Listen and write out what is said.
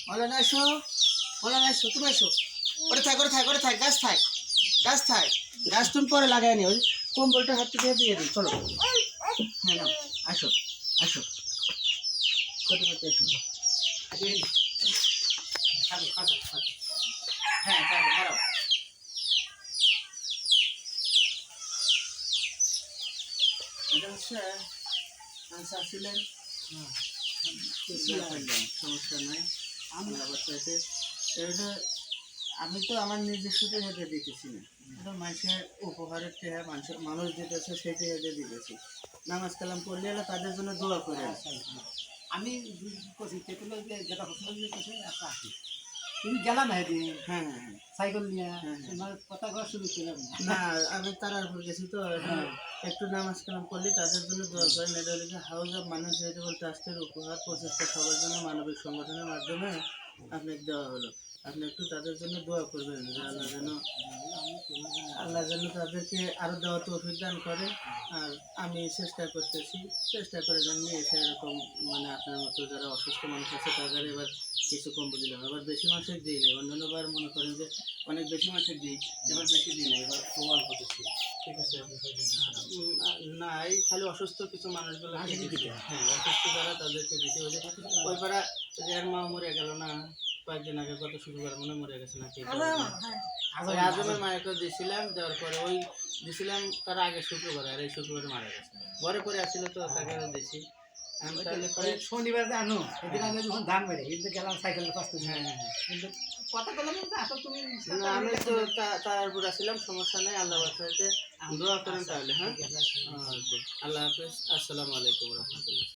মৌলানা এসো, মৌলানা এসো, তুমি এসো। ওরে থাক, ওরে থাক, ওরে থাক, গাছ থাক, গাছ থাক, গাছ তুমি পরে লাগাই নি। ওই কম্বলটা হাত থেকে দিয়ে দিই, চলো। হ্যাঁ নাও, আসো, আসো, কোথায় কোথায় এসো। হ্যাঁ দাঁড়াও। এটা হচ্ছে আনসার ছিলেন, সমস্যা নাই। আমরা বাচ্চাতে এটা আমি তো আমার নিজস্ব হেঁটে দিতেছি না, এটা মানুষের উপহারের টেহা মানুষ দিতেছে সেটি হেঁটে দিতেছি। নামাজ কালাম পড়লে এলে তাদের জন্য দোয়া করে। আমি যেটা আসি তুমি গেলা না হেঁটে। হ্যাঁ হ্যাঁ হ্যাঁ, সাইকেল নিয়ে হ্যাঁ, তোমার কথা কওয়া শুরু করলাম না। না আমি তারাপুর গেছি তো একটু নামাজ কালাম করলে তাদের জন্য দোয়া করেন। এটা হলো হাউস অফ মানুষ চ্যারিটেবল ট্রাস্টের উপহার প্রচেষ্টা সবার জন্য মানবিক সংগঠনের মাধ্যমে আপনাকে দেওয়া হলো। আপনি একটু তাদের জন্য দোয়া করবেন যে আল্লাহ যেন তাদেরকে আরো দেওয়া তৌফিক দান করে। আর আমি চেষ্টা করতেছি, চেষ্টা করে যেন এসে এরকম মানে আপনার মতো যারা অসুস্থ মানুষ আছে তাদের এবার কিছু কম দিলাম। এবার বেশি মানুষের দিই নাই, অন্যান্যবার মনে করেন যে অনেক বেশি মানুষের দিই, এবার বেশি দিই নাই, এবার অল্প দিচ্ছি। ঠিক আছে, না এই খালি অসুস্থ কিছু মানুষগুলো, হ্যাঁ অসুস্থ যারা তাদেরকে দিতে হবে। ওই পাড়া এর মা মরে গেল না কয়েকদিন আগে, গত শুক্রবার মনে মরে গেছে নাকি, ওই আজমের মায়েকে দিয়েছিলাম, দেওয়ার পরে ওই দিয়েছিলাম তার আগে শুক্রবার, আর এই শুক্রবারে মারা গেছে। ঘরে পরে আসছিল তো তাকে দিয়েছি। তাহলে পরে শনিবার আনো এদিন আমি যখন ধান বেড়ে এদিকে গেলাম সাইকেলের পাশ থেকে। হ্যাঁ হ্যাঁ হ্যাঁ, কিন্তু কথা বললাম আসলে তুমি না আমি তো তার উপর আসছিলাম, সমস্যা নেই। আল্লাহ বাসাইতে দোয়া করেন তাহলে। হ্যাঁ, আল্লাহ হাফেজ, আসসালামু আলাইকুম রহমতুল্লাহ।